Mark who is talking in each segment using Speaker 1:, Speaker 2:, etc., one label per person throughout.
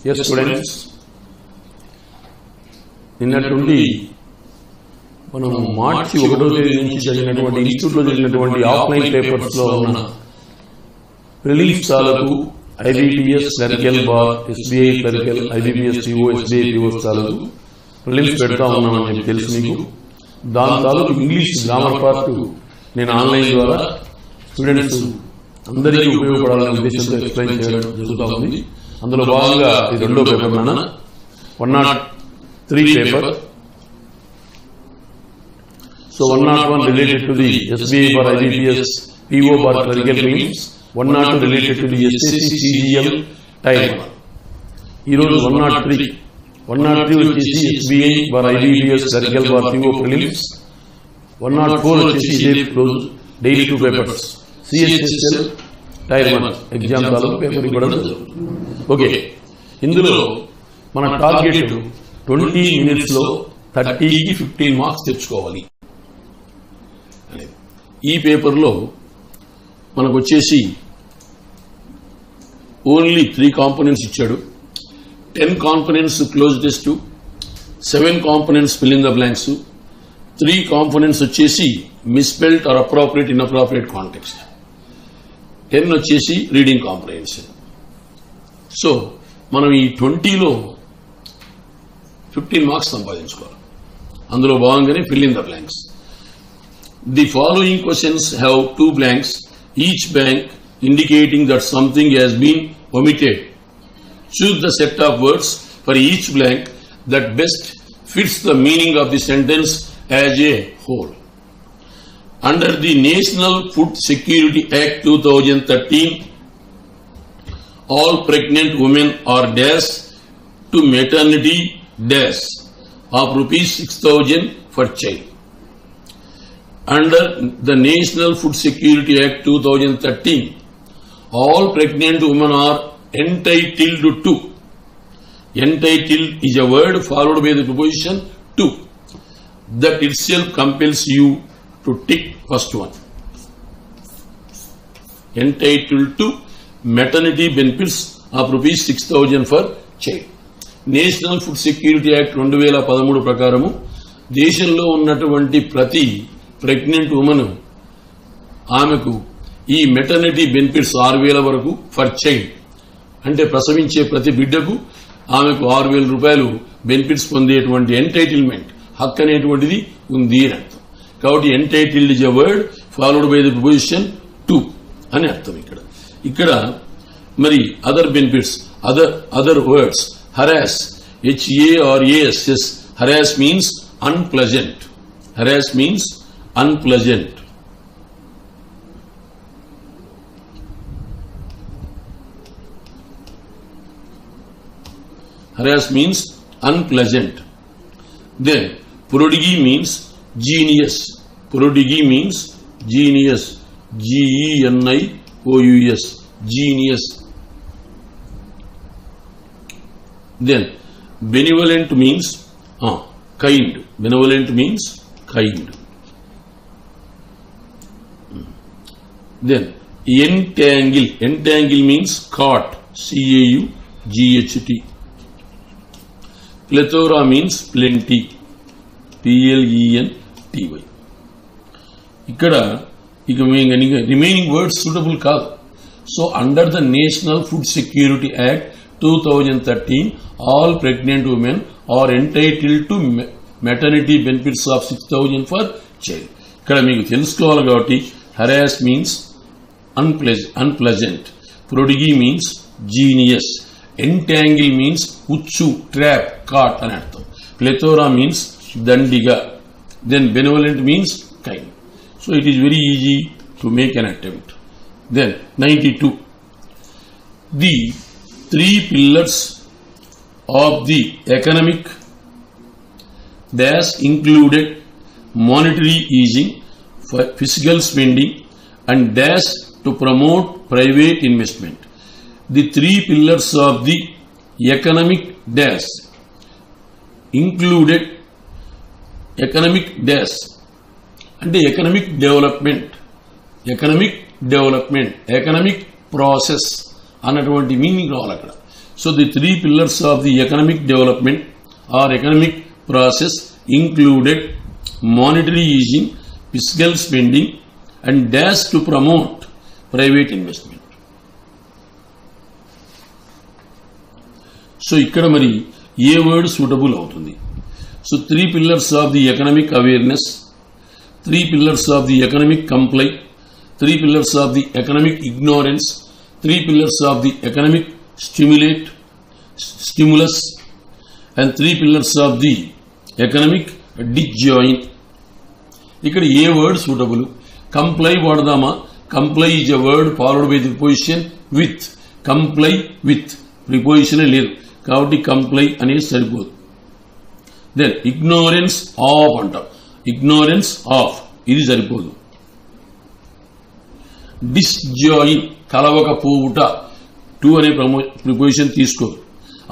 Speaker 1: Yes, students. నిన్నటి మనం మార్చి 1వ తేదీ నుంచి జరిగినటువంటి ఇన్స్టిట్యూట్లో జరిగినటువంటి ఆఫ్లైన్ పేపర్స్ లో ఉన్న ప్రిలిమ్స్ తాలూకు IBPS clerical bar, SBI clerical, IBPS PO, SBI PO తాలూకు ప్రిలిమ్స్ పెడతా ఉన్నామని చెప్పి తెలుసు మీకు. దాని తాలూకు ఇంగ్లీష్ గ్రామర్ పార్ట్ నేను ఆన్లైన్ ద్వారా స్టూడెంట్స్ అందరికీ ఉపయోగపడాలనే ఉద్దేశంతో ఎక్స్ప్లెయిన్ చేయడం జరుగుతూ ఉంది. అందులో భాగంగా ఇది 2వ పేపర్ నాన్న 103 paper. So 101 related to the SBI bar, IBPS PO bar clerical means 102 related to the SSC CGL type. ఈ రోజు 103 వచ్చేసి SBI bar, IBPS clerical bar PO prelims. 104 వచ్చేసి ఇదే రోజు daily 2 papers CHSL tier 1 exam తాలూకు paper ఇవ్వడం జరుగుతుంది. Okay, ఇందులో మన టార్గెట్ 20 minutes లో 30కి 15 మార్క్స్ తెచ్చుకోవాలి. ఈ పేపర్లో మనకు వచ్చేసి ఓన్లీ 3 కాంపోనెంట్స్ ఇచ్చాడు. 10 components cloze test, 7 components fill in the blanks, 3 components వచ్చేసి మిస్స్పెల్డ్ ఆర్ అప్రోప్రియేట్ ఇన్అప్రోప్రియేట్ కాంటెక్స్ట్, 10 వచ్చేసి రీడింగ్ కాంప్రహెన్షన్. సో మనం ఈ 20లో 15 మార్క్స్ సంపాదించుకోవాలి. అందులో భాగంగానే fill in the blanks. The following questions have 2 blanks, each blank indicating that something has been omitted. Choose the set of words for each blank that best fits the meaning of the sentence as a whole. Under the National Food Security Act 2013, all pregnant women are dashed to maternity dash of ₹6,000 for child. Under the National Food Security Act 2013, all pregnant women are entitled to. Entitled is a word followed by the preposition to. That itself compels you to tick first one. Entitled to maternity benefits of ₹6,000 for child. National food security act 2013 ప్రకారము దేశంలో ఉన్నటువంటి ప్రతి pregnant women ఆమెకు ఈ maternity benefits 6,000 వరకు for child, అంటే ప్రసవించే ప్రతి బిడ్డకు ఆమెకు 6,000 రూపాయలు బెనిఫిట్స్ పొందేటువంటి ఎంటైటిల్మెంట్ హక్కు అనేటువంటిది ఉంది అని అర్థం. కాబట్టి entitled is a word followed by the preposition to అని అర్థం. ఇక్కడ మరి other benefits, other words, harass, HARASS, harass means unpleasant. Harass means unpleasant. Harass means unpleasant. Then prodigy means genius. Prodigy means genius. GENIOUS, genius. Then benevolent means kind. Benevolent means kind. Then entangle. Entangle means caught. CAUGHT. Plethora means plenty. PLENTY. ఇక్కడ remaining words suitable కాదు. So under the national food security act 2013, all pregnant women are entitled to maternity benefits of ₹6,000 for child. ఇక్కడ మీకు తెలుసుకోవాలి కాబట్టి harass means unpleasant, prodigy means genius, entangle means ఉచ్చు, trap, caught అని అర్థం, plethora means దండిగా, then benevolent means kind. So it is very easy to make an attempt. Then 92. The 3 pillars of the economic dash included monetary easing, fiscal spending, and dash to promote private investment. The 3 pillars of the economic dash included economic dash అంటే economic development, economic process అన్నటువంటి meaning రావాలి అక్కడ. So the three pillars of the economic development or economic process included monetary easing, fiscal spending, and dash to promote private investment. So ikkada mari A word suitable అవుతుంది? So 3 pillars of the economic awareness, 3 pillars of the economic comply, 3 pillars of the economic ignorance, 3 pillars of the economic stimulus, and 3 pillars of the economic disjoin. ఇక్కడ ఏ word suitable? Comply వాడదామా? Comply is a word followed by the preposition with. Comply with preposition లేదు కాబట్టి comply అనేది సరిపోదు. Then ignorance of అంటాం. Ignorance of ఇది సరిపోదు. డిస్జాయిన్ కలవకపోవుట టు అనే ప్రిపోజిషన్ తీసుకోదు.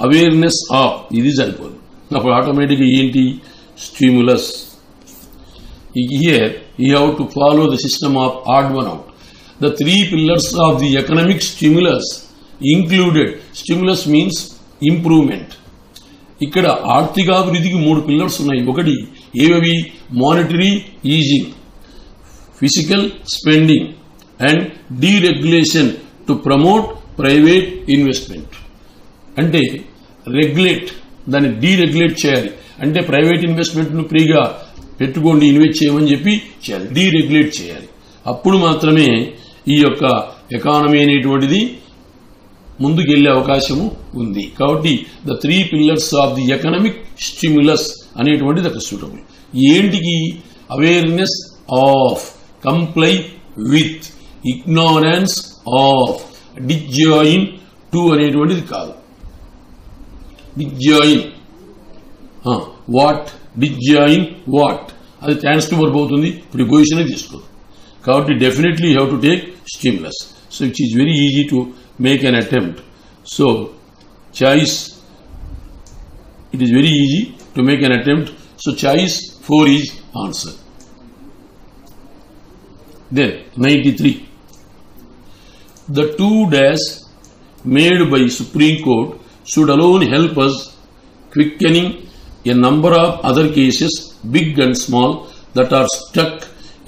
Speaker 1: అవేర్నెస్ ఆఫ్ ఇది సరిపోదు. అప్పుడు ఆటోమేటిక్గా ఏంటి? Stimulus. Here you have to follow the system of odd one out. The 3 pillars of the economic stimulus included. Stimulus means improvement. ఇక్కడ ఆర్థికాభివృద్ధికి 3 పిల్లర్స్ ఉన్నాయి. ఒకటి ఏవి? Monetary easing, physical spending and deregulation to promote private investment. అంటే regulate, దాన్ని డీరెగ్యులేట్ చేయాలి. అంటే private ఇన్వెస్ట్మెంట్ను ఫ్రీగా పెట్టుకోండి, ఇన్వెస్ట్ చేయమని చెప్పి చేయాలి, డీరెగ్యులేట్ చేయాలి. అప్పుడు మాత్రమే ఈ యొక్క ఎకానమీ అనేటువంటిది ముందుకెళ్లే అవకాశము ఉంది. కాబట్టి the 3 pillars of the economic stimulus అనేటువంటిది అక్కడ సూటబుల్. ఏంటికి? Awareness of, comply with, ignorance of, disjoin to అనేటువంటిది కాదు. డిజాయిన్ వాట్, డిజాయిన్ వాట్, అది ట్రాన్స్ఫర్ వర్బ్ అవుతుంది, ప్రిపోజిషన్ తీసుకోదు. కాబట్టి definitely you have to take stimulus. So it is very easy to make an attempt. So choice, it is very easy to make an attempt. So choice 4 is answer. Then 93. The 2 dash made by Supreme Court should alone help us quickening a number of other cases, big and small, that are stuck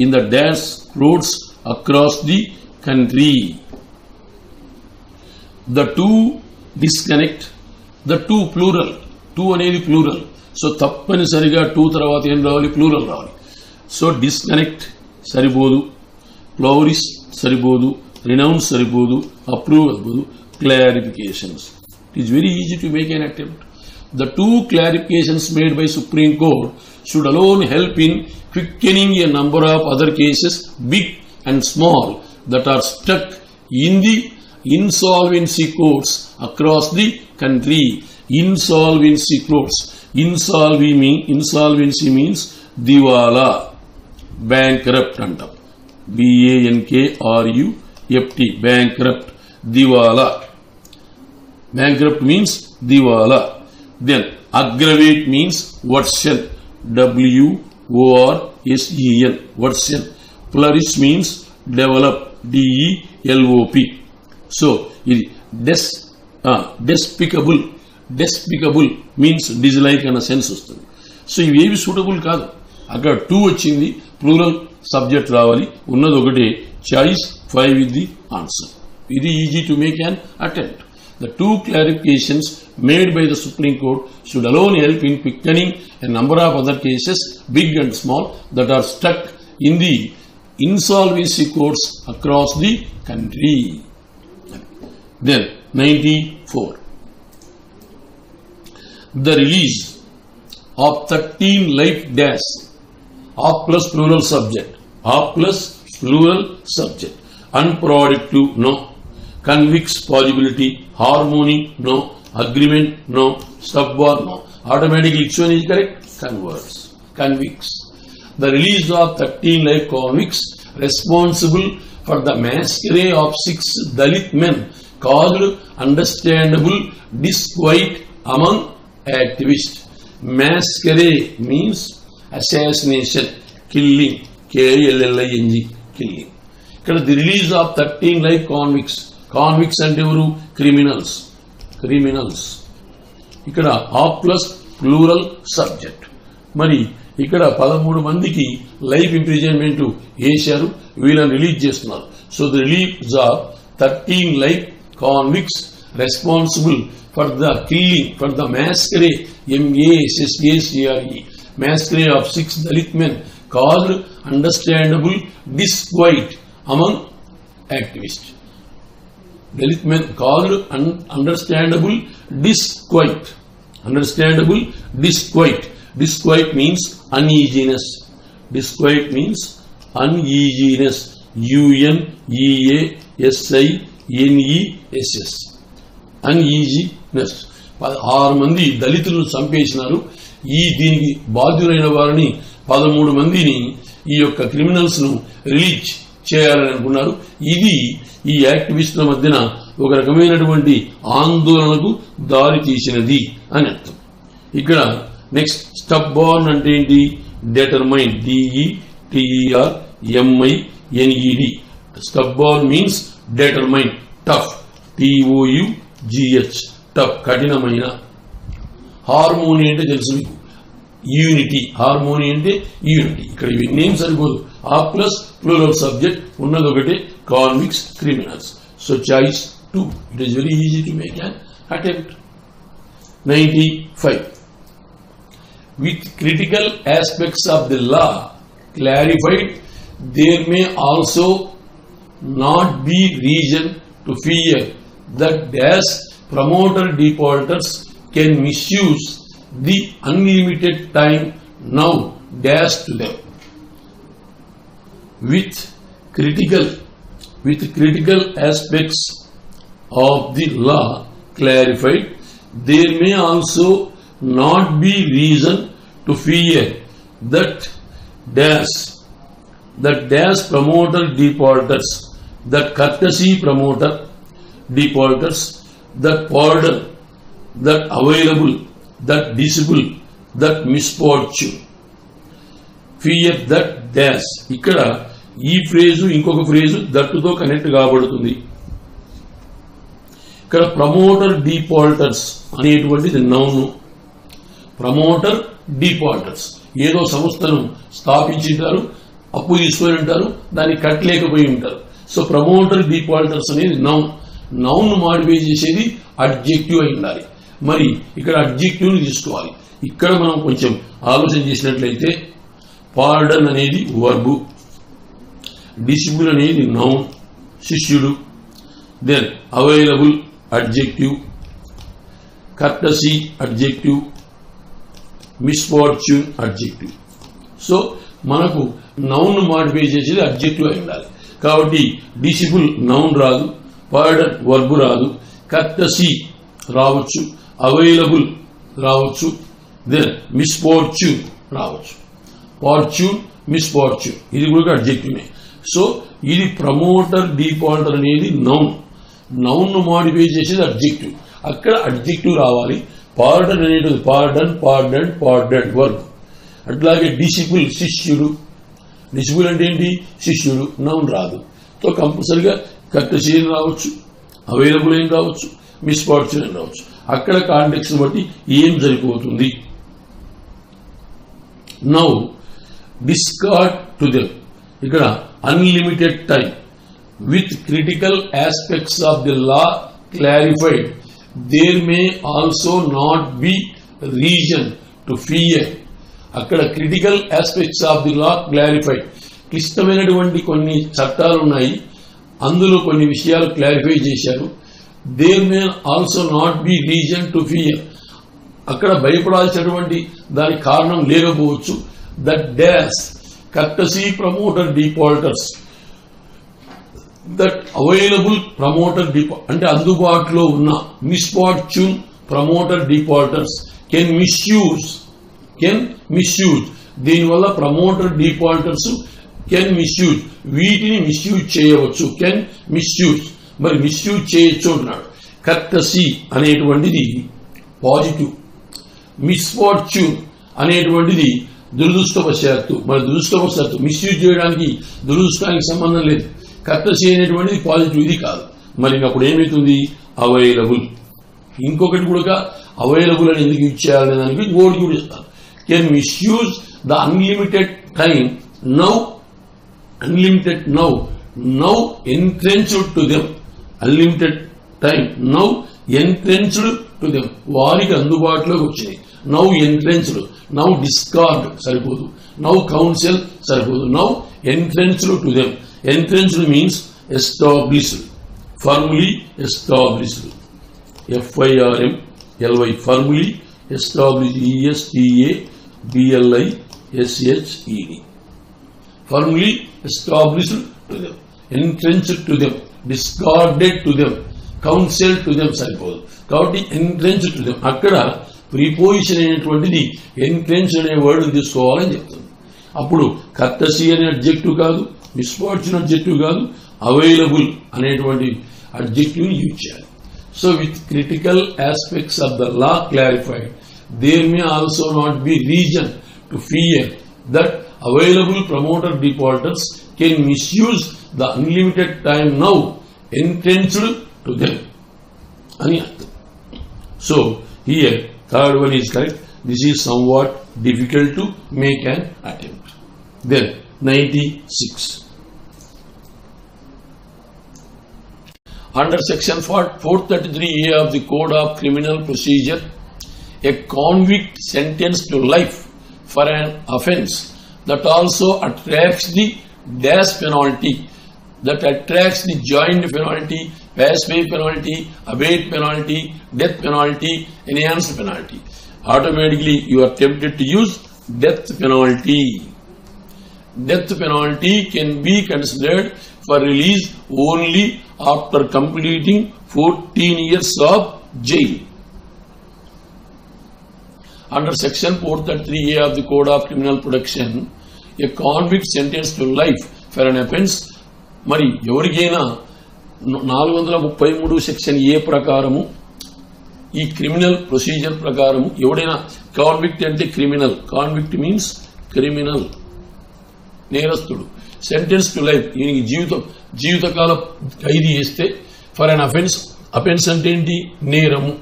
Speaker 1: in the dash roads across the country. The 2 disconnect, the 2 plural, 2 అనేది plural. So తప్పనిసరిగా 2 తర్వాత ఏం రావాలి? Plural రావాలి. So disconnect సరిపోదు, ప్లౌరిస్ సరిపోదు, renounce సరిపోదు, approve సరిపోదు, clarifications. It is very easy to make an attempt. The 2 clarifications made by Supreme Court should alone help in quickening a number of other cases, big and small, that are stuck in the insolvency courts across the country. Insolvency courts. Insolvency means దివాలా, bankrupt అంటాం. BANKRUPT, bankrupt, దివాలా. Bankrupt means దివాలా. Then aggravate means worsen, WORSEN, worsen. Flourish means develop, DEVELOP. So ఇది despicable. Despicable means dislike అన్న sense వస్తుంది. So ఇవేవి suitable కాదు. అక్కడ 2 వచ్చింది, ప్లూరల్ సబ్జెక్ట్ రావాలి, ఉన్నది ఒకటే. Choice 5 is the answer. ఇది easy to make an attempt. The 2 clarifications made by the Supreme Court should alone help in quickening a number of other cases, big and small, that are stuck in the insolvency courts across the country. Then 94. The release of 13 life dash, of plus plural subject, of plus plural subject, unproductive, no, convicts possibility, harmony, no, agreement, no, subwar, no. Automatically each one is correct. Converts, convicts. The release of 13 life convicts responsible for the massacre of 6 Dalit men caused understandable disquiet among activists. Massacre means assassination, killing, KILLING, killing. The release of 13 life convicts. Convicts and criminals. Criminals. ఇక్కడ of plus plural subject. మరి ఇక్కడ 13 మందికి life imprisonment వేశారు, వీళ్ళని release చేస్తున్నారు. So the release of 13 life convicts responsible for the killing for the massacre massacre of 6 Dalit men caused understandable disquiet among activists. Dalit men caused understandable disquiet. Disquiet means uneasiness. Disquiet means uneasiness. UNEASINESS. Uneasiness. 6 మంది దళితులను చంపేసినారు. దీనికి బాధ్యులైన వారిని 13 మందిని ఈ యొక్క criminals ను release చేయాలని అనుకున్నారు. ఇది ఈ యాక్టివిస్టుల మధ్యన ఒక రకమైనటువంటి ఆందోళనకు దారి తీసినది అని అర్థం. ఇక్కడ నెక్స్ట్ స్టబ్ బార్న్ అంటే ఏంటి? Determine, DETERMINED. Stubborn means determine, tough, TOUGH, tough, కఠినమైన. హార్మోని అంటే తెలుసు మీకు, యూనిటీ. హార్మోని అంటే యూనిటీ. ఇక్కడ నేమ్ సరిపోదు, ఆ ప్లస్ ప్లూరల్ సబ్జెక్ట్ ఉన్నది ఒకటే, convicts criminals. So choice 2. It is very easy to make an attempt. 95. With critical aspects of the law clarified, there may also not be reason to fear that dash promoter defaulters can misuse the unlimited time now dash to them. With critical aspects of the law clarified, there may also not be reason to fear that dash promoter defaulters, that courtesy promoter defaulters, that pardon, that available, that disable, that misfortune. Fear that dash. ఇక్కడ ఈ phrase ఇంకొక phrase దట్టుతో connect కాబడుతుంది. ఇక్కడ promoter defaulters అనేటువంటిది noun. Promoter defaulters ఏదో సంస్థను స్థాపించింటారు, అప్పు తీసుకొని ఉంటారు, దాన్ని కట్టలేకపోయి ఉంటారు. సో ప్రమోటర్ డిఫాల్టర్స్ అనేది నౌన్. నౌన్ మాడిఫై చేసేది అడ్జెక్టివ్ అయి ఉండాలి. మరి ఇక్కడ అడ్జెక్టివ్ ని తీసుకోవాలి. ఇక్కడ మనం కొంచెం ఆలోచన చేసినట్లయితే పార్డన్ అనేది వర్బు, డిసిబుల్ అనేది నౌన్ శిష్యుడు, then available adjective, courtesy adjective, misfortune adjective. So మనకు నౌన్ మాడిఫై చేసేది అడ్జెక్టివ్ అయి ఉండాలి. కాబట్టి డిసిబుల్ నౌన్ రాదు, పార్డన్ వర్బు రాదు, కర్టసీ రావచ్చు, అవైలబుల్ రావచ్చు, దెన్ మిస్ఫార్చ్యూన్ రావచ్చు. ఫార్చ్యూన్, మిస్ఫార్చ్యూన్ ఇది కూడా అడ్జెక్టివ్నే. సో ఇది ప్రమోటర్ డిఫాల్టర్ అనేది నౌన్. నౌన్ మాడిఫై చేసేది అడ్జెక్టివ్. అక్కడ అడ్జెక్టివ్ రావాలి. పార్డన్ అనేది పార్డన్ వర్బ్. అట్లాగే డిసిబుల్ శిష్యుడు. డిసిబుల్ అంటే ఏంటి? శిష్యుడు. నౌన్ రాదు. సో కంపల్సరిగా కర్టసీ రావచ్చు, అవైలబుల్ ఏం రావచ్చు, మిస్ఫార్చ్యూన్ ఏం రావచ్చు. అక్కడ కాంటెక్స్ట్ బట్టి ఏం సరిపోతుంది. Now discard to them. ఇక్కడ unlimited time with critical aspects of the law clarified, there may also not be reason to fear. అక్కడ critical aspects of the law clarified, క్లిష్టమైనటువంటి కొన్ని చట్టాలు ఉన్నాయి, అందులో కొన్ని విషయాలు క్లారిఫై చేశారు. There may also not be reason to fear, అక్కడ భయపడాల్సినటువంటి దానికి కారణం లేకపోవచ్చు. That dash courtesy promoter defaulters, that available promoter default అంటే అందుబాటులో ఉన్న, misfortune promoter defaulters, can misuse దీనివల్ల ప్రమోటర్ డిఫాల్టర్స్ కెన్ మిస్యూజ్ వీటిని మిస్యూజ్ చేయవచ్చు. కెన్ మిస్యూజ్, మరి మిస్యూజ్ చేయొచ్చు అంటున్నాడు. కర్టసీ అనేటువంటిది పాజిటివ్, మిస్ఫార్చ్యూన్ అనేటువంటిది దురదృష్టవశాత్తు. మరి దురదృష్టవశాత్తు మిస్యూజ్ చేయడానికి దురదృష్టానికి సంబంధం లేదు. కర్టసీ అనేటువంటిది పాజిటివ్, ఇది కాదు. మరి అప్పుడు ఏమవుతుంది? అవైలబుల్, ఇంకొకటి కూడా అవైలబుల్ అని ఎందుకు ఇచ్చేయాలనే దానికి ఇంకోటి కూడా ఇస్తారు. Can misuse the unlimited time now entrenched to them. Unlimited time now entrenched to them. వారికి అందుబాటులోకి వచ్చినాయి. నౌ entrenched, నౌ discard సరిపోదు, నౌ counsel సరిపోదు, now entrenched to them. Entrenched means established, firmly established. FIRMLY, firmly established, ESTABLISHED. Firmly established to them, entrenched to them, discarded to them, counsel to them సరిపోదు. కాబట్టి entrenched to them అక్కడ preposition అయినటువంటిది entrenched అనే word తీసుకోవాలని చెప్తుంది. అప్పుడు courtesy అనే adjective కాదు, మిస్ఫార్చ్యూన్ అడ్జెక్టివ్ కాదు, అవైలబుల్ అనేటువంటి అడ్జెక్టివ్ యూజ్ చేయాలి. So with critical aspects of the law clarified, there may also not be reason to fear that available promoter defaulters can misuse the unlimited time now entrenched to them ani artham. So here third one is correct. This is somewhat difficult to make an attempt. Then 96 under section 433A of the Code of Criminal Procedure, a convict sentenced to life for an offence that also attracts the dash penalty, that attracts the joint penalty, pass-away penalty, abate penalty, death penalty, enhanced penalty. Automatically you are tempted to use death penalty. Death penalty can be considered for release only after completing 14 years of jail. Under section 433A of the Code of Criminal Protection, a convict sentenced to life for an offence, మరి ఎవరికైనా 433 section ఏ ప్రకారము ఈ criminal procedure ప్రకారము ఎవడైనా convict అంటే criminal, convict means criminal, నేరస్తుడు, sentence to life ఈయనకి జీవితకాల ఖైదీ చేస్తే ఫర్ అన్ అఫెన్స్, అఫెన్స్ అంటే ఏంటి నేరము,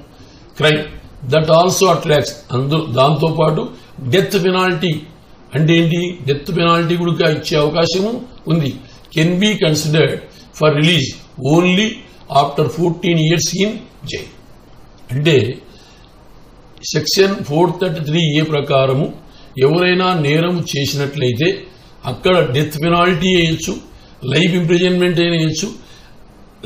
Speaker 1: క్రైమ్, దట్ ఆల్సో అట్రాక్ట్స్ దాంతో పాటు డెత్ పెనాల్టీ అంటే ఏంటి, డెత్ పెనాల్టీ కూడా ఇచ్చే అవకాశము ఉంది. Can be considered for release only after 14 years in jail. అంటే సెక్షన్ 433A ప్రకారము ఎవరైనా నేరం చేసినట్లయితే అక్కడ డెత్ పెనాల్టీ వేయచ్చు, లైఫ్ ఇంప్రిజన్మెంట్ అయినా వేయచ్చు.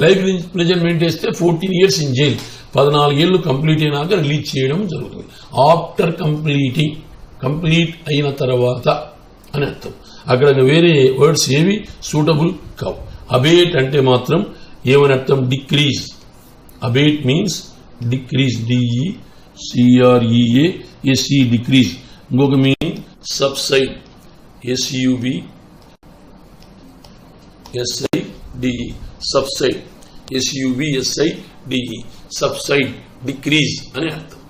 Speaker 1: లైఫ్ ఇంప్రిజన్మెంట్ వేస్తే 14 years ఇన్ జైల్, 14 ఏళ్లు కంప్లీట్ అయినాక రిలీజ్ చేయడం జరుగుతుంది. ఆఫ్టర్ కంప్లీట్ అయిన తర్వాత అని అర్థం. అక్కడ వేరే వర్డ్స్ ఏవి సూటబుల్ కావు. అబేట్ అంటే మాత్రం ఏమని అర్థం, decrease. Abate means decrease, DECREASE, decrease. ఇంకొక meaning subside, SUBSIDE, subside, SUBSIDE, subside, decrease అని అర్థం.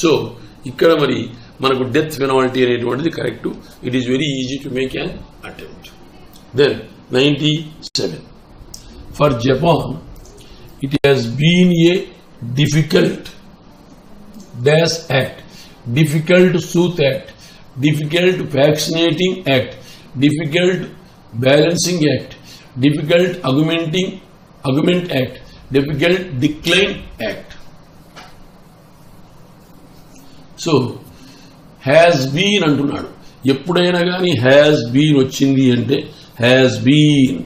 Speaker 1: సో ఇక్కడ మరి మనకు డెత్ పెనాల్టీ అనేటువంటిది correct. It is very easy to make an attempt. Then 97 for Japan it has been a difficult dash act, difficult sooth act, difficult vaccinating act, difficult balancing act, difficult argument act, difficult decline act. So has been అంటున్నాడు. ఎప్పుడైనా కానీ has been వచ్చింది అంటే has been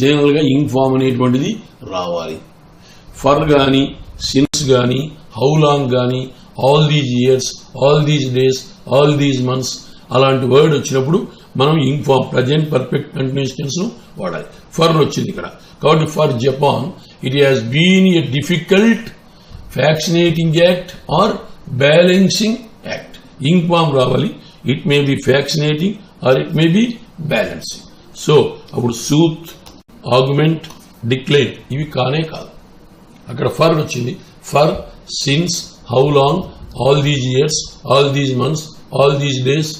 Speaker 1: general గా ing form అనేటువంటిది రావాలి. For గాని, since గాని, హౌ లాంగ్ గాని, all these years, all these days, all these months అలాంటి వర్డ్ వచ్చినప్పుడు మనం ing form present perfect continuous tense వాడాలి. ఫర్ వచ్చింది ఇక్కడ కాబట్టి for Japan it has been a difficult vaccinating act or balancing act. Ing form రావాలి. It may be vaccinating or it may be balancing. So అప్పుడు soothe, argument, decline ఇవి కానే కాదు. అక్కడ ఫర్ వచ్చింది. For, since, how long, all these years, all these months, all these days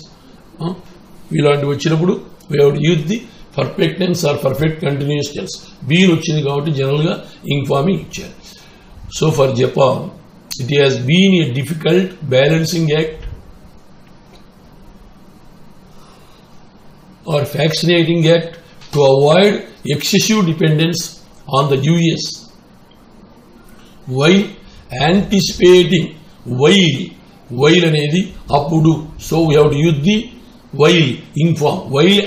Speaker 1: ఇలాంటివి వచ్చినప్పుడు we have to use the perfect tense or perfect continuous tense. Been వచ్చింది కాబట్టి జనరల్ గా ఇంగ్ ఫార్మింగ్ ఇచ్చారు. So for Japan, it has been a difficult balancing act or fascinating act to avoid excessive dependence on the US while anticipating while అనేది అప్పుడు, so we have to use the while in form, while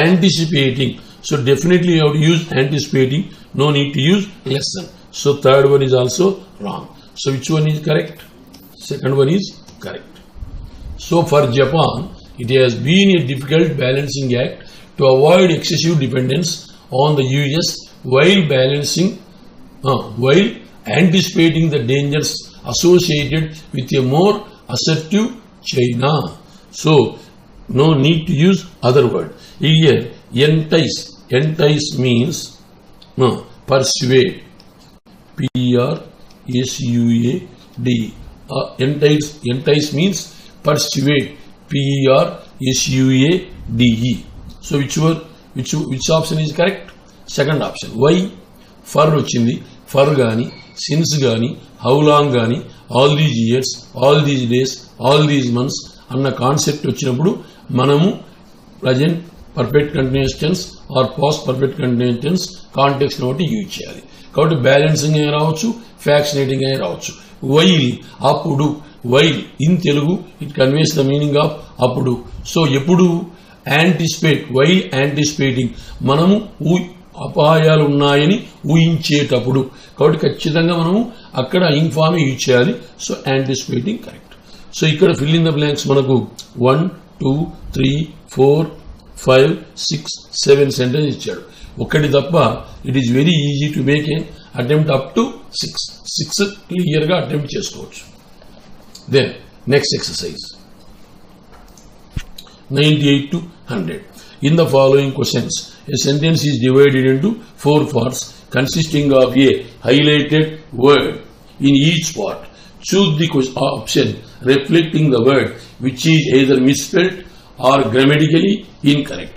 Speaker 1: anticipating, so definitely you have to use anticipating, no need to use lesson. So third one is also wrong. So which one is correct? Second one is correct. So for Japan, it has been a difficult balancing act to avoid excessive dependence on the US while anticipating the dangers associated with a more assertive China. So no need to use other word. Here entice means persuade, P-E-R-S-U-A-D. Entice means persuade, P-E-R-S-U-A-D-E. So which option is correct? Second option. Why? For వచ్చింది, for గాని, since గాని, how long గాని, all these years, all these days, all these months అన్న concept వచ్చినప్పుడు మనము present perfect continuous tense or past perfect continuous tense context బట్టి use చేయాలి. కాబట్టి బ్యాలెన్సింగ్ అయినా రావచ్చు, ఫ్యాక్సినేటింగ్ అయినా రావచ్చు. వైల్ అప్పుడు, while in Telugu it conveys the meaning of అప్పుడు. సో ఎప్పుడు యాంటిసిపేట్, వైల్ యాంటిసిపేటింగ్ మనము అపాయాలు ఉన్నాయని ఊహించేటప్పుడు. కాబట్టి ఖచ్చితంగా మనము అక్కడ ఇన్ఫార్మ్ యూజ్ చేయాలి. So anticipating correct. సో ఇక్కడ ఫిల్ ఇన్ ద బ్లాంక్స్ మనకు 1, 2, 3, 4, 5, 6, 7 సెంటెన్స్ ఇచ్చాడు. ఒకటి తప్ప it is very easy to make a attempt up to 6 clear గా అటెంప్ట్ చేసుకోవచ్చు. Then next exercise 98 to 100. In the following questions, a sentence is divided into 4 parts consisting of a highlighted word in each part. Choose the option reflecting the word which is either misspelled or grammatically incorrect.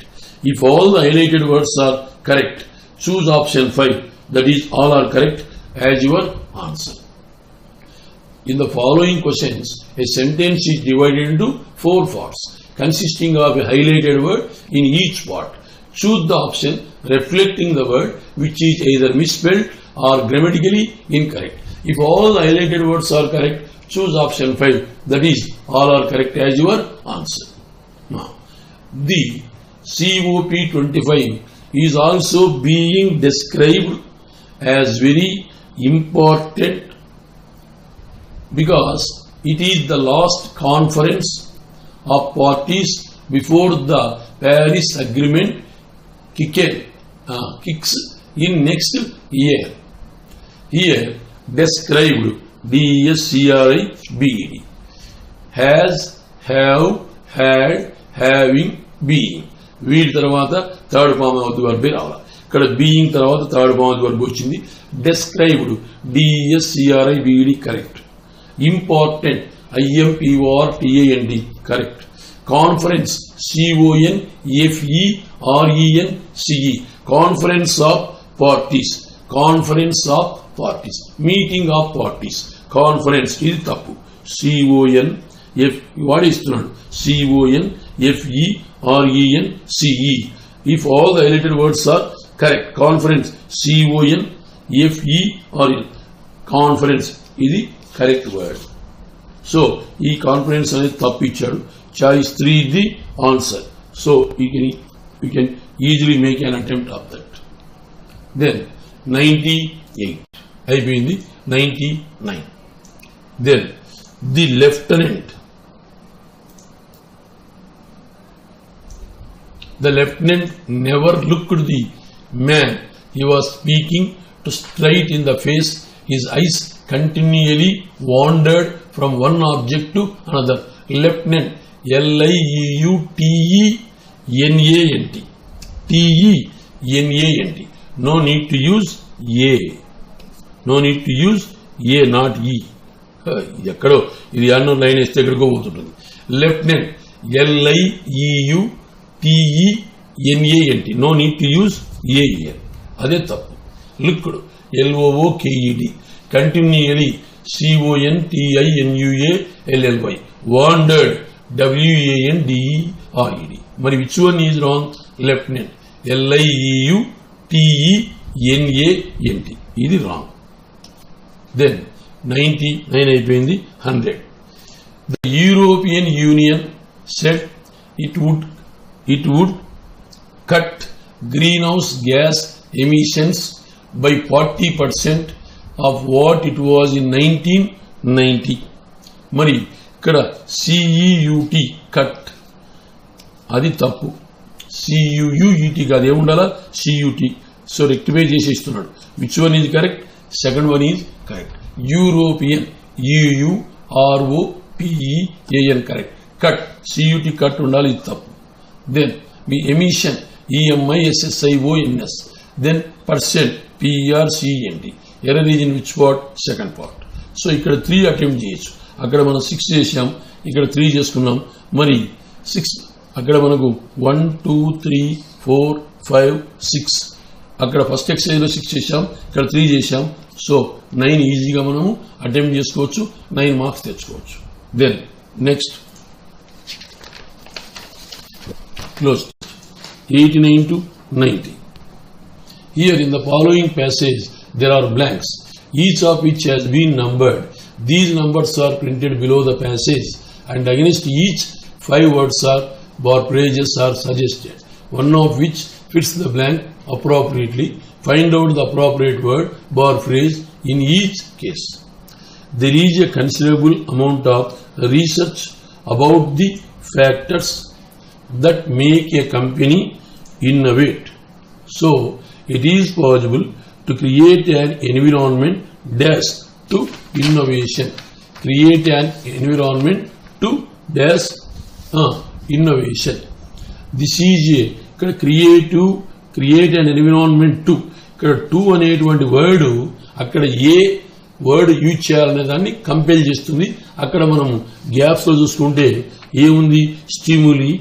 Speaker 1: If all the highlighted words are correct, choose option 5, that is all are correct, as your answer. In the following questions, a sentence is divided into 4 parts consisting of a highlighted word in each part. Choose the option reflecting the word which is either misspelled or grammatically incorrect. If all the highlighted words are correct, choose option 5, that is all are correct, as your answer. Now, the COP25 is also being described as very important because it is the last conference of parties before the Paris Agreement kicks in next year. Here, described, D-E-S-C-R-I-B-E-D, has, have, had, having, being. వీటి తర్వాత third form of the verb రావాలి. ఇక్కడ being తర్వాత third form of the verb వచ్చింది. Described, D-E-S-C-R-I-B-E-D correct. Important, I-M-P-O-R-T-A-N-D correct. Conference, C-O-N-F-E-R-E-N-C-E, conference of parties, meeting of parties. Conference ఇది తప్పు. C-O-N-F, వాడు ఇస్తున్నాడు C-O-N-F-E-R-E-N-C-E. If all the highlighted words are correct, conference, C-O-N-F-E-R-E-N, conference ఇది correct word. So ఈ conference అనేది తప్పు ఇచ్చాడు. Choice 3 is the answer. So you can easily make an attempt of that. Then 98 అయిపోయింది. 99. Then the lieutenant never looked at the man he was speaking to straight in the face. His eyes continually wandered from one object to another. Lieutenant, L-I-E-U-T-E-N-A-N-T, T-E-N-A-N-T. No need to use A. No need to use A, not E. ఎక్కడో ఇది అన్నో line వేస్తే ఎక్కడికో పోతుంటుంది. Lieutenant, L-I-E-U-T-E-N-A-N-T. No need to use A here. అదే తప్పు. Looked, LOOKED, continually CONTINUALLY, wandered WANDERED. Mari which one is wrong? Lieutenant, LIEUTENANT, it is wrong. Then 99 అయిపోయింది 100. The European Union said it would cut greenhouse gas emissions by 40% of what it was in 1990. మరి ఇక్కడ CEUT cut అది తప్పు, CUUET కాదు, ఏముండాలా CUT. So rectify చేసి ఇస్తున్నాడు. Which one is correct? Second one is correct. European EUROPEAN correct. Cut CUT cut ఉండాలి, ఇది తప్పు. దెన్ మీ emission EMISSIONS, then percent PERCENT. Error is in which part? Second part. So ఇక్కడ 3 attempt చేయొచ్చు. అక్కడ మనం 6 చేసాం, ఇక్కడ 3 చేసుకున్నాం. మరి 6 అక్కడ మనకు 1 2 3 4 5 6, అక్కడ ఫస్ట్ ఎక్సర్సైజ్లో 6 చేసాం, ఇక్కడ 3 చేసాం. సో 9 ఈజీగా మనము అటెంప్ట్ చేసుకోవచ్చు, 9 మార్క్స్ తెచ్చుకోవచ్చు. Then next close 89 to 90. Here in the following passage there are blanks, each of which has been numbered. These numbers are printed below the passage, and against each 5 words or phrases are suggested, one of which fits the blank appropriately. Find out the appropriate word or phrase in each case. There is a considerable amount of research about the factors that make a company innovate. So, it is possible to create an environment dash to innovation. Create an environment to dash innovation. This is a create an environment to. ఇక్కడ to అనేటువంటి word అక్కడ ఏ word use చేయాలనే దాన్ని compel చేస్తుంది. అక్కడ మనం gaps లో చూసుకుంటే ఏముంది? స్టిమ్యులీ,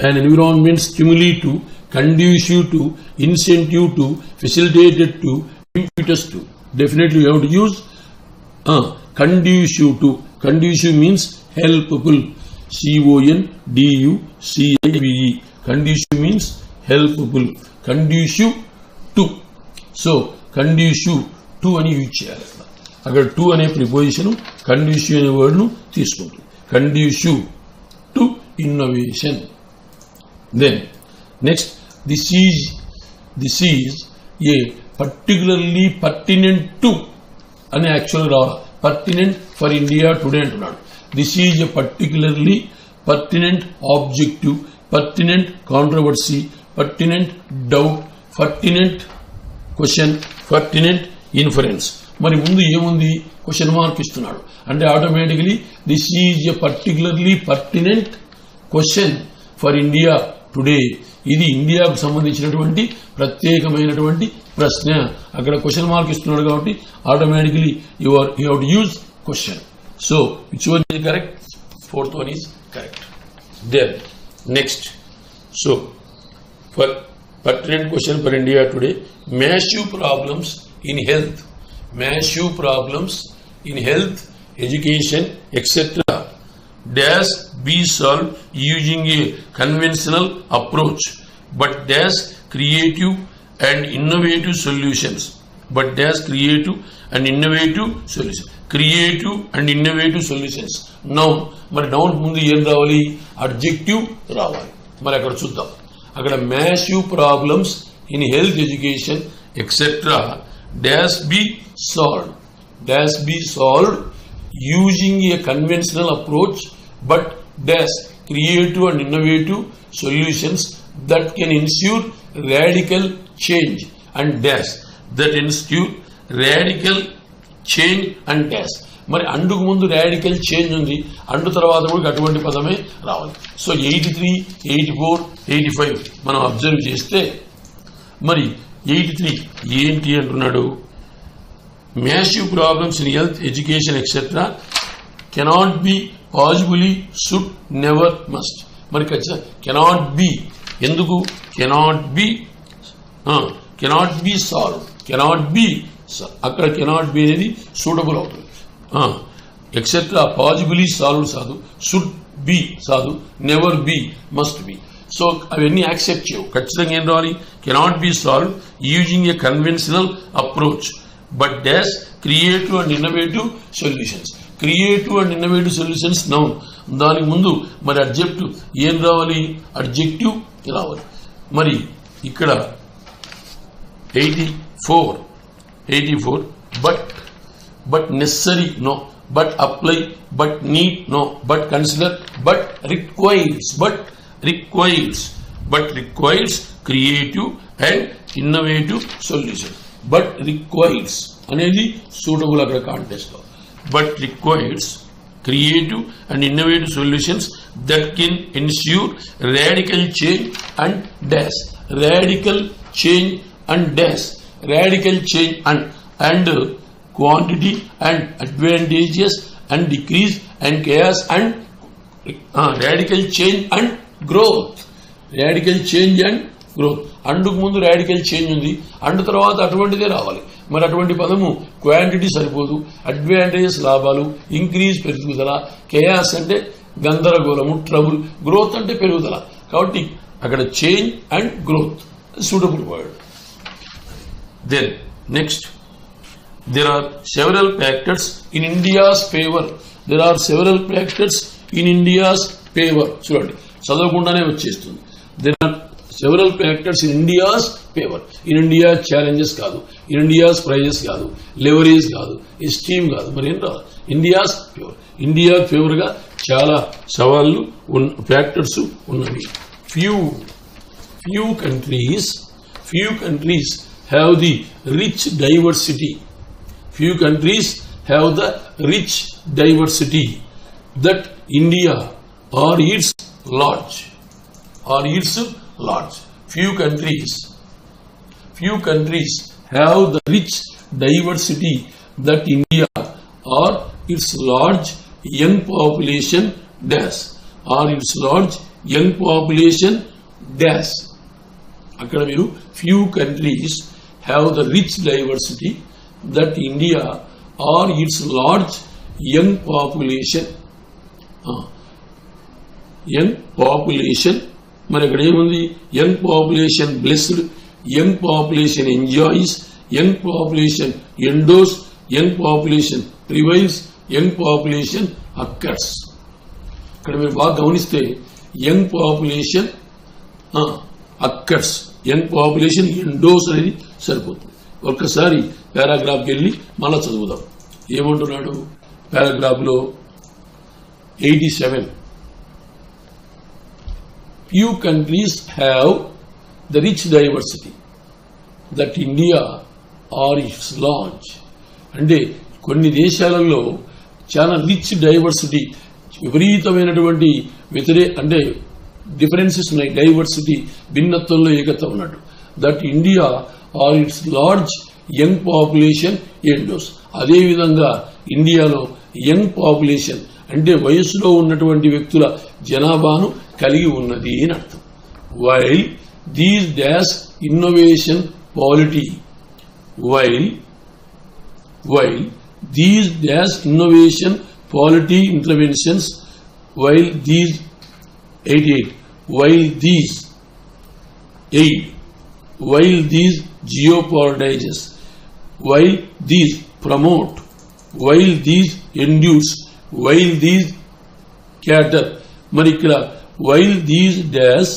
Speaker 1: an environment stimuli to, conducive to, incentive to, facilitated to, impetus to. Definitely you have to use conducive to. Conducive means helpful. CONDUCIVE. Conducive means helpful. Conducive to. So conducive to అని use చేయాలి. అక్కడ to అనే preposition conducive అనే word ను తీసుకుంటుంది. Conducive to innovation. Then next, this is a particularly pertinent to అని actual రావాలి. pertinent for India today అంటున్నాడు. This is a particularly pertinent objective, pertinent controversy, pertinent doubt, pertinent question, pertinent inference. మరి ముందు ఏముంది? Question mark ఇస్తున్నాడు అంటే automatically this is a particularly pertinent question for India today. ఇది ఇండియాకు సంబంధించినటువంటి ప్రత్యేకమైనటువంటి ప్రశ్న. అక్కడ క్వశ్చన్ మార్క్ ఇస్తున్నాడు కాబట్టి automatically you have to use question. So which one is correct? Fourth one is correct. Then next, so for pertinent question for India today, massive problems in health, massive problems in health, education, etc. dash be solved using a conventional approach, but dash creative and innovative solutions. But dash creative and innovative solutions. Creative and innovative solutions. Now, మరి noun ముందు ఏం రావాలి? adjective రావాలి. మరి అక్కడ చూద్దాం. అక్కడ massive problems in health education etcetera dash be solved using a conventional approach but dash creative and innovative solutions that can ensure radical change and dash that ensure radical change and dash. మరి అండుకు ముందు radical change ఉంది, and తర్వాత కూడా అటువంటి పదమే రావాలి. So 83, 84, 85 మనం అబ్జర్వ్ చేస్తే మరి 83 ఏంటి అంటున్నాడు? Massive problems in health education etcetera cannot be, possibly, should, never, must. మరి ఖచ్చితంగా కెనాట్ బి. ఎందుకు cannot be? Cannot be solve, cannot be అక్కడ కెనాట్ బి అనేది సూటబుల్ అవుతుంది. ఎక్సెట్రా పాజిబుల్లీ సాల్వ్ సాధు, షుడ్ బి సాధు, never be must be. So అవన్నీ accept చేయవు. ఖచ్చితంగా ఏం రావాలి? Cannot be solve using a conventional approach but dash creative and innovative solutions. Creative and innovative solutions noun. దానికి ముందు మరి అడ్జెక్టివ్ ఏం రావాలి? అడ్జెక్టివ్ రావాలి. మరి ఇక్కడ 84 but necessary no, but apply, but need no, but consider, but requires creative and innovative solution. But requires అనేది suitable అక్కడ కాంటెక్స్ట్ లో. But requires creative and innovative solutions that can ensure radical change and dash. Radical change and quantity and advantages and decrease and chaos and radical change and growth. అండుకు ముందు radical change ఉంది, and తర్వాత అటువంటిదే రావాలి. మరి అటువంటి పదము quantity సరిపోదు. Advantages లాభాలు, increase పెరుగుదల, కేయాస్ అంటే గందరగోళము ట్రబుల్, గ్రోత్ అంటే పెరుగుదల. కాబట్టి అక్కడ change and growth suitable word. Then next there are several factors in India's favor. చూడండి చదవకుండానే వచ్చేస్తుంది. there are several factors in India's favor. in India challenges కాదు, in India's prizes కాదు, leverage కాదు, esteem కాదు, మరి ఏం రాదు? India's favor. ఇండియా ఫేవర్ గా చాలా సవాళ్లు ఫ్యాక్టర్స్ ఉన్నవి. few countries have the rich diversity. Few countries have the rich diversity that India or its large. Few countries have the rich diversity that India or its large young population dash. అక్కడ మీరు few countries have the rich diversity that India or its large young population. మరి అక్కడ ఏముంది? Young population blessed, young population enjoys, young population endows, young population prevails, young population occurs. ఇక్కడ మీరు బాగా గమనిస్తే young population occurs, young population endows అనేది సరిపోతుంది. ఒక్కసారి పారాగ్రాఫ్కి వెళ్ళి మళ్ళా చదువుదాం. ఏమంటున్నాడు పారాగ్రాఫ్ లో? 87 few countries have the rich diversity that India or its large. అంటే కొన్ని దేశాలలో చాలా రిచ్ డైవర్సిటీ, విపరీతమైనటువంటి అంటే డిఫరెన్సెస్ ఉన్నాయి. డైవర్సిటీ భిన్నత్వంలో ఏకత్వం ఉన్నట్టు. That India or its large young population endows. అదేవిధంగా ఇండియాలో యంగ్ పాపులేషన్ అంటే వయసులో ఉన్నటువంటి వ్యక్తుల జనాభాను కలిగి ఉన్నది అని అర్థం. While these dash innovation polity, while these dash innovation polity interventions, while these 88 while these geopolitics, while these promote, while these induce, while these cater. మరి ఇక్కడ while these dash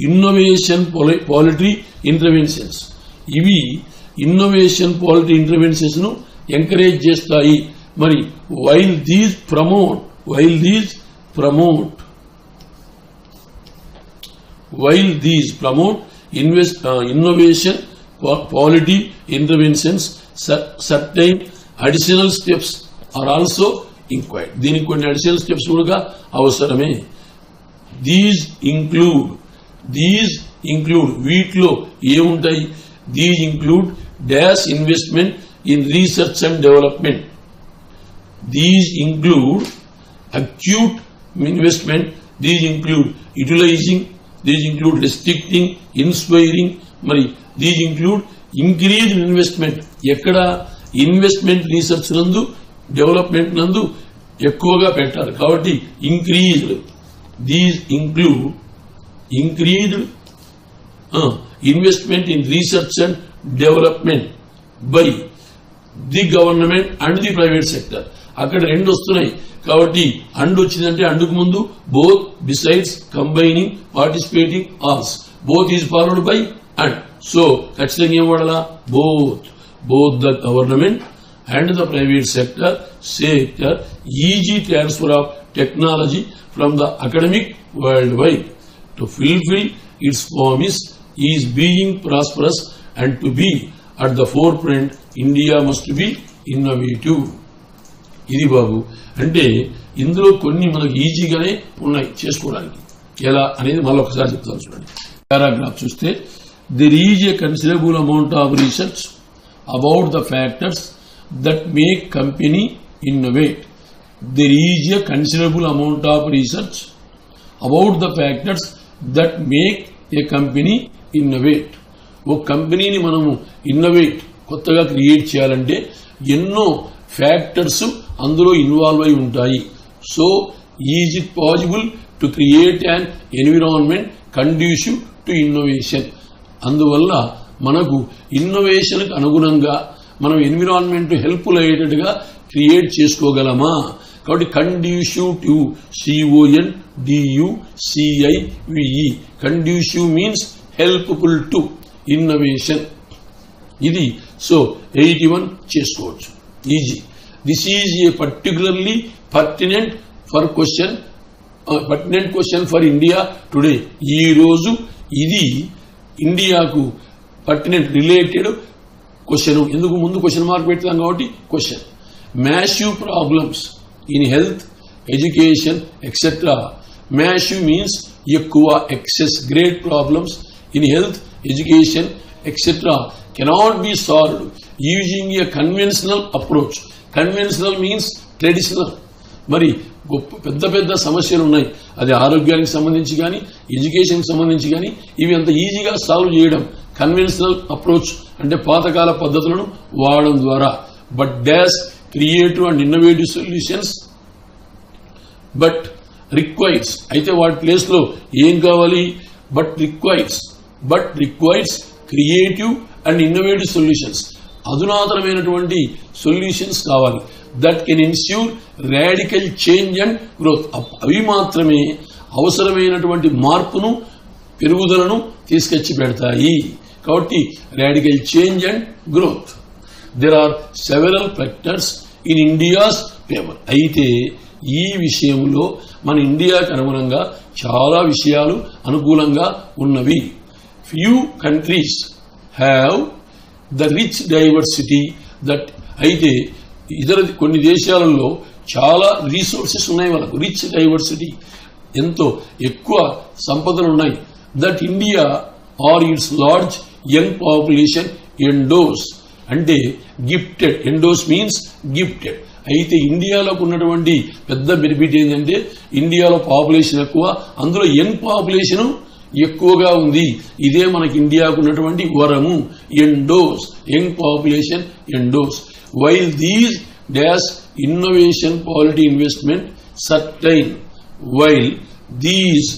Speaker 1: innovation policy interventions, ఇవి innovation polity interventions ను encourage చేస్తాయి. మరి while these promote innovation policy interventions, certain additional steps are also inquired. దీనికి కొన్ని additional steps కూడా అవసరమే. దీస్ ఇంక్లూడ్ వీటిలో ఏముంటాయి? These include dash investment in research and development. These include acute investment. These include utilizing, these include restricting, inspiring. These include increase investment, ఎక్కడ investment research నందు development నందు ఎక్కువగా పెట్టాలి. కాబట్టి increased, these include increased investment in research and development by the government and the private sector. అక్కడ రెండు వస్తున్నాయి కాబట్టి అండ్ వచ్చిందంటే అండుకు ముందు both, besides, combining, participating, also. Both is followed by and. So ఖచ్చితంగా ఏం వాడాలా? Both the government and the private sector easy transfer of technology from the academic worldwide to fulfill its promise is being prosperous and to be at the forefront. India must be innovative. ఇది బాబు అంటే ఇందులో కొన్ని మనకు ఈజీగానే ఉన్నాయి చేసుకోవడానికి. ఎలా అనేది మళ్ళీ ఒకసారి చెప్తాను చూడండి. పారాగ్రాఫ్ చూస్తే there is a considerable amount of research about the factors that make company innovate. There is a considerable amount of research about the factors that make a company innovate. ఓ కంపెనీని మనము ఇన్నోవేట్ కొత్తగా create చేయాలంటే ఎన్నో factors అందులో involve అయి ఉంటాయి. So is it possible to create an environment conducive to innovation. అందువల్ల మనకు ఇన్నోవేషన్కి అనుగుణంగా మనం ఎన్విరాన్మెంట్ హెల్ప్ఫుల్ అయ్యేటట్టుగా క్రియేట్ చేసుకోగలమా? కాబట్టి conducive to CONDUCIVE conducive means helpful to innovation. ఇది సో 81 చేసుకోవచ్చు easy. This is a particularly pertinent question for India today. ఈ రోజు ఇది ఇండియాకు పర్టినెంట్ రిలేటెడ్ క్వశ్చన్. ఎందుకు ముందు క్వశ్చన్ మార్క్ పెడతాం కాబట్టి question. Massive problems in health, education etcetera. Massive means ఎక్కువ, excess, great problems in health, education etcetera cannot be solved using a conventional approach. Conventional means traditional. మరి పెద్ద పెద్ద సమస్యలు ఉన్నాయి, అది ఆరోగ్యానికి సంబంధించి కానీ ఎడ్యుకేషన్కి సంబంధించి కానీ ఇవి అంత ఈజీగా సాల్వ్ చేయడం కన్వెన్షనల్ అప్రోచ్ అంటే పాతకాల పద్ధతులను వాడడం ద్వారా. But dash creative and innovative solutions but requires. అయితే వాటి ప్లేస్ లో ఏం కావాలి? But requires creative and innovative solutions. అధునాతనమైనటువంటి సొల్యూషన్స్ కావాలి. That can ensure radical change and growth. అవి మాత్రమే అవసరమైనటువంటి మార్పును, పెరుగుదలను తీసుకొచ్చి పెడతాయి. కాబట్టి radical change and growth. There are several factors in India's favour. అయితే ఈ విషయంలో మన ఇండియాకు అనుగుణంగా చాలా విషయాలు అనుకూలంగా ఉన్నవి. Few countries have the rich diversity that. అయితే కొన్ని దేశాలలో చాలా రీసోర్సెస్ ఉన్నాయి, వాళ్ళకు రిచ్ డైవర్సిటీ, ఎంతో ఎక్కువ సంపదలు ఉన్నాయి. That India or its large young population endows అంటే గిఫ్టెడ్. ఎండోస్ means gifted. అయితే ఇండియాలోకి ఉన్నటువంటి పెద్ద బెనిఫిట్ ఏంటంటే ఇండియాలో పాపులేషన్ ఎక్కువ, అందులో యంగ్ పాపులేషన్ ఎక్కువగా ఉంది. ఇదే మనకి ఇండియాకు ఉన్నటువంటి వరము. Endows, young population endows. While these dash innovation quality investment certain. While these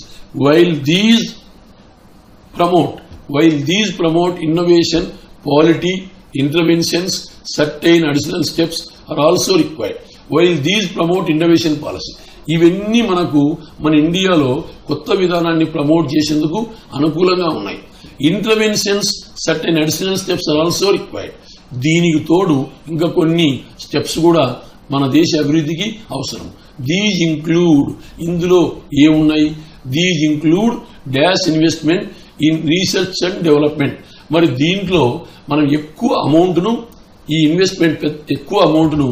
Speaker 1: promote innovation, quality, interventions, certain additional steps are also required. While these promote innovation policy. ఇవన్నీ మనకు మన ఇండియాలో కొత్త విధానాన్ని ప్రమోట్ చేసేందుకు అనుకూలంగా ఉన్నాయి. Interventions, certain additional steps are also required. దీనికి తోడు ఇంకా కొన్ని స్టెప్స్ కూడా మన దేశ అభివృద్ధికి అవసరం. దీస్ ఇంక్లూడ్, ఇందులో ఏమున్నాయి? These include dash investment in research and development. మరి దీంట్లో మనం ఎక్కువ అమౌంట్ను, ఈ ఇన్వెస్ట్మెంట్ ఎక్కువ అమౌంట్ను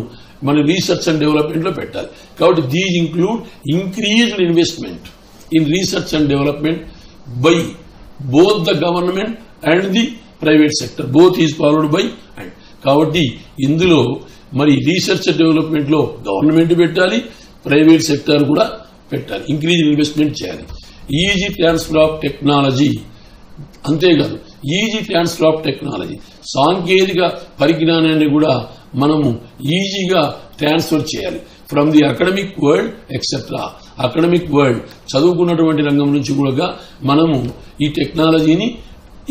Speaker 1: మన రీసెర్చ్ అండ్ డెవలప్మెంట్ లో పెట్టాలి. కాబట్టి these include increased investment in research and development by both the government and the private sector. Both is followed by and. కాబట్టి ఇందులో మరి రీసెర్చ్ అండ్ డెవలప్మెంట్ లో గవర్నమెంట్ పెట్టాలి, ప్రైవేట్ సెక్టర్ కూడా పెట్టాలి, ఇంక్రీజ్ ఇన్వెస్ట్మెంట్ చేయాలి. Easy transfer of technology. అంతేకాదు easy transfer of technology, సాంకేతిక పరిజ్ఞానాన్ని కూడా మనము ఈజీగా ట్రాన్స్ఫర్ చేయాలి from the academic world etcetera. Academic world చదువుకున్నటువంటి రంగం నుంచి కూడా మనము ఈ టెక్నాలజీని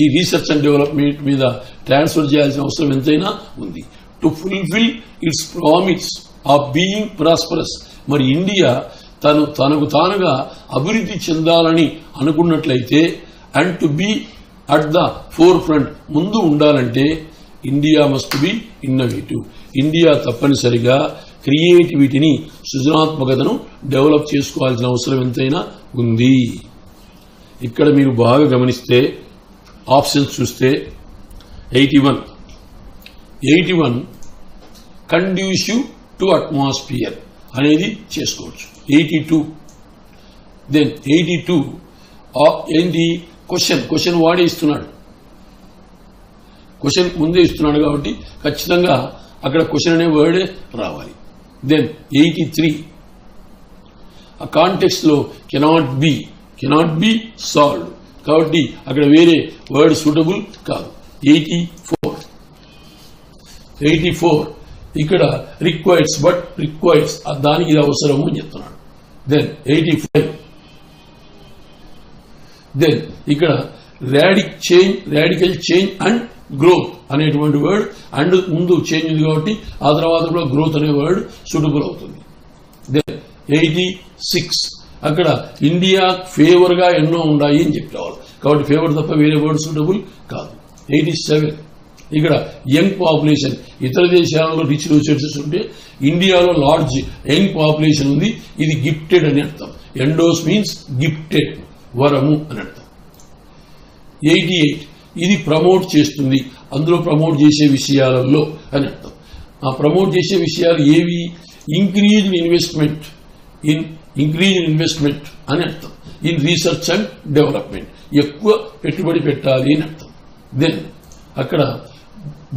Speaker 1: ఈ రీసెర్చ్ అండ్ డెవలప్మెంట్ మీద ట్రాన్స్ఫర్ చేయాల్సిన అవసరం ఎంతైనా ఉంది. To fulfil its promise of being prosperous. మరి ఇండియా తనకు తానుగా అభివృద్ధి చెందాలని అనుకున్నట్లయితే and to be at the forefront, ముందు ఉండాలంటే India must be innovative. India తప్పనిసరిగా క్రియేటివిటీని, సృజనాత్మకతను డెవలప్ చేసుకోవాల్సిన అవసరం ఎంతైనా ఉంది. ఇక్కడ మీరు బాగా గమనిస్తే ఆప్షన్స్ చూస్తే 81 కండ్యూసివ్ టు అట్మాస్ఫియర్ అనేది చేసుకోవచ్చు. 82 దెన్ 82 ఏంటి క్వశ్చన్ వాడే ఇస్తున్నాడు, క్వశ్చన్ ముందే ఇస్తున్నాడు కాబట్టి ఖచ్చితంగా అక్కడ క్వశ్చన్ అనే వర్డే రావాలి. దెన్ 83 ఆ కాంటెక్స్ట్ లో కెనాట్ బి సాల్వ్డ్ కాబట్టి అక్కడ వేరే వర్డ్ సూటబుల్ కాదు. 84 ఇక్కడ రిక్వైర్స్ బట్ రిక్వైర్స్ దానికి ఇది అవసరము అని చెప్తున్నాడు. దెన్ 85 దెన్ ఇక్కడ రాడికల్ చేంజ్ అండ్ గ్రోత్ అనేటువంటి వర్డ్ అండ్ ముందు చేంజ్ ఉంది కాబట్టి ఆ తర్వాత కూడా గ్రోత్ అనే వర్డ్ సూటబుల్ అవుతుంది. దెన్ 86 అక్కడ ఇండియా ఫేవర్ గా ఎన్నో ఉన్నాయి అని చెప్పేవాళ్ళు కాబట్టి ఫేవర్ తప్ప వేరే వర్డ్ సూటబుల్ కాదు. 87 ఇక్కడ యంగ్ పాపులేషన్, ఇతర దేశాలలో రిచ్ రిసోర్సెస్ ఉంటే ఇండియాలో లార్జ్ యంగ్ పాపులేషన్ ఉంది, ఇది గిఫ్టెడ్ అని అర్థం. ఎండోస్ మీన్స్ గిఫ్టెడ్, వరము అని అర్థం. 88 ఇది ప్రమోట్ చేస్తుంది, అందులో ప్రమోట్ చేసే విషయాలలో అని అర్థం. ఆ ప్రమోట్ చేసే విషయాలు ఏవి? ఇంక్రీజ్ ఇన్వెస్ట్మెంట్ అని అర్థం. ఇన్ రీసెర్చ్ అండ్ డెవలప్మెంట్, ఎక్కువ పెట్టుబడి పెట్టాలి అని అర్థం. దెన్ అక్కడ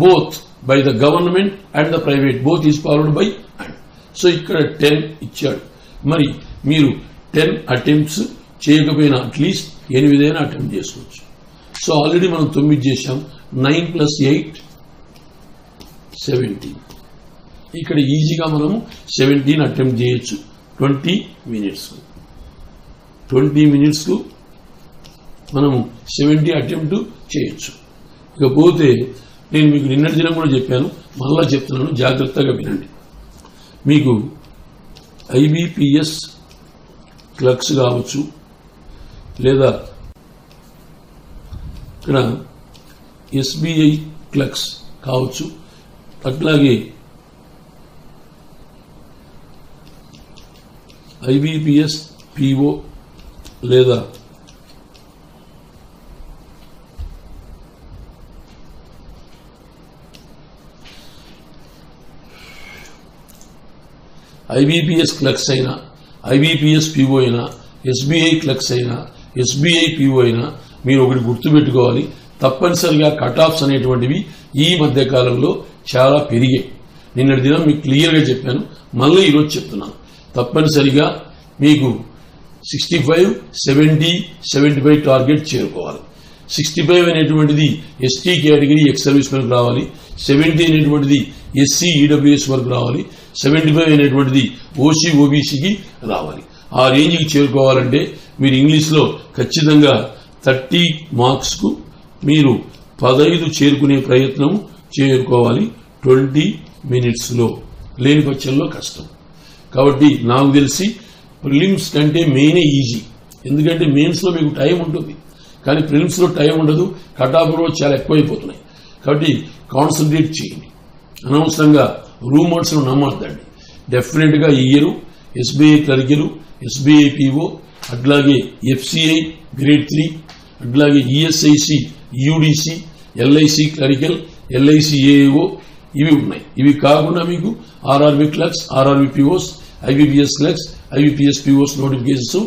Speaker 1: both by the government and the private, both is followed by and. So ఇక్కడ 10 ఇచ్చాడు. మరి మీరు 10 అటెంప్ట్స్ చేయకపోయినా అట్లీస్ట్ 8 అటెంప్ట్ చేసుకోవచ్చు. సో ఆల్రెడీ మనం 9 చేశాం. 9 + 8 17. ఇక్కడ ఈజీగా మనము 17 అటెంప్ట్ చేయొచ్చు 20 మినిట్స్ కు మనము 70 అటెంప్ట్ చేయొచ్చు. ఇకపోతే నేను మీకు నిన్నటి దినం కూడా చెప్పాను, మళ్ళా చెప్తున్నాను, జాగ్రత్తగా వినండి. మీకు ఐబీపీఎస్ క్లర్క్స్ కావచ్చు, లేదా ఇక్కడ ఎస్బీఐ క్లర్క్స్ కావచ్చు, అట్లాగే ఐబీపీఎస్ పీఓ లేదా ఐబీపీఎస్ క్లర్క్స్ అయినా, ఐబీపీఎస్ పీఓ అయినా, ఎస్బీఐ క్లర్క్స్ అయినా, ఎస్బీఐ పీఓ అయినా మీరు ఒకటి గుర్తుపెట్టుకోవాలి, తప్పనిసరిగా కట్ ఆఫ్స్ అనేటువంటివి ఈ మధ్య కాలంలో చాలా పెరిగాయి. నిన్నటి దినం మీకు క్లియర్గా చెప్పాను, మళ్ళీ ఈరోజు చెప్తున్నాను. తప్పనిసరిగా మీకు 65, 70, 75 టార్గెట్ చేరుకోవాలి. 65 అనేటువంటిది ఎస్టీ కేటగిరీ ఎక్స్ సర్వీస్ వరకు రావాలి. 70 అనేటువంటిది ఎస్సీ ఈడబ్ల్యూఎస్ వరకు రావాలి. 75 అనేటువంటిది ఓసీ ఓబీసీకి రావాలి. ఆ రేంజ్కి చేరుకోవాలంటే మీరు ఇంగ్లీష్లో ఖచ్చితంగా 30 మార్క్స్ కు మీరు 15 చేరుకునే ప్రయత్నం చేరుకోవాలి 20 మినిట్స్ లో. లేని పక్షంలో కష్టం. కాబట్టి నాకు తెలిసి ప్రిలిమ్స్ కంటే మెయినే ఈజీ, ఎందుకంటే మెయిన్స్ లో మీకు టైం ఉంటుంది, కానీ ప్రిలిమ్స్ లో టైం ఉండదు, కట్ ఆఫ్ రోజు చాలా ఎక్కువైపోతున్నాయి. కాబట్టి కాన్సన్ట్రేట్ చేయండి, అనవసరంగా రూమర్స్ ను నమ్మద్దండి. డెఫినెట్ గా ఈ ఇయర్ ఎస్బీఐ క్లర్కిలు, ఎస్బీఐ పీఓ, అట్లాగే ఎఫ్సిఐ గ్రేడ్ 3, అట్లాగే ESIC, UDC, LIC clerical, LIC AAO ఇవి ఉన్నాయి. ఇవి కాకుండా మీకు RRB clerks, RRB POs, IBPS clerks, IBPS POs notifications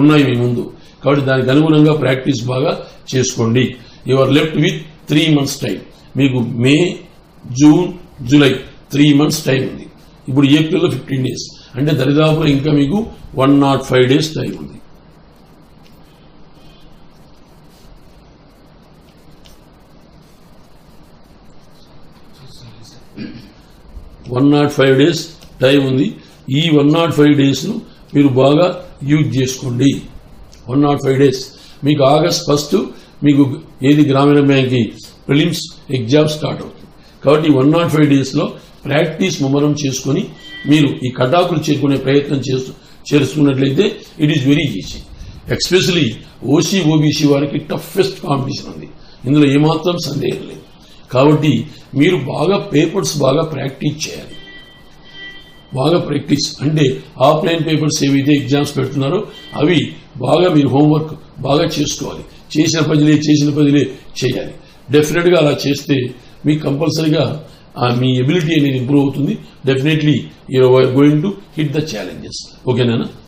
Speaker 1: ఉన్నాయి మీ ముందు. కాబట్టి దానికి అనుగుణంగా ప్రాక్టీస్ బాగా చేసుకోండి. Your left with 3 months time. మీకు మే, జూన్, జూలై 3 months టైం ఉంది. ఇప్పుడు ఏప్రిల్లో 15 days, అంటే దరిదాపులో ఇంకా మీకు 105 days టైం ఉంది. 105 days టైం ఉంది. ఈ 105 days మీరు బాగా యూజ్ చేసుకోండి. 105 days మీకు August 1 మీకు ఏది గ్రామీణ బ్యాంక్ ప్రిలిమ్స్ ఎగ్జామ్ స్టార్ట్ అవుతుంది. కాబట్టి 105 days ప్రాక్టీస్ ముమ్మరం చేసుకుని మీరు ఈ కటాకులు చేరుకునే ప్రయత్నం చేసుకున్నట్లయితే it is very easy. Especially OC OBC వారికి టఫెస్ట్ కాంపిటీషన్ ఉంది, ఇందులో ఏమాత్రం సందేహం లేదు. కాబట్టి మీరు బాగా పేపర్స్ బాగా ప్రాక్టీస్ చేయాలి. బాగా ప్రాక్టీస్ అంటే ఆఫ్లైన్ పేపర్స్ ఏవైతే ఎగ్జామ్స్ పెడుతున్నారో అవి బాగా మీరు హోంవర్క్ బాగా చేసుకోవాలి. చేసిన పదిలే చేయాలి. డెఫినెట్గా అలా చేస్తే మీకు కంపల్సరీగా మీ ఎబిలిటీ అనేది ఇంప్రూవ్ అవుతుంది. Definitely you are going to hit the challenges. ఓకేనా?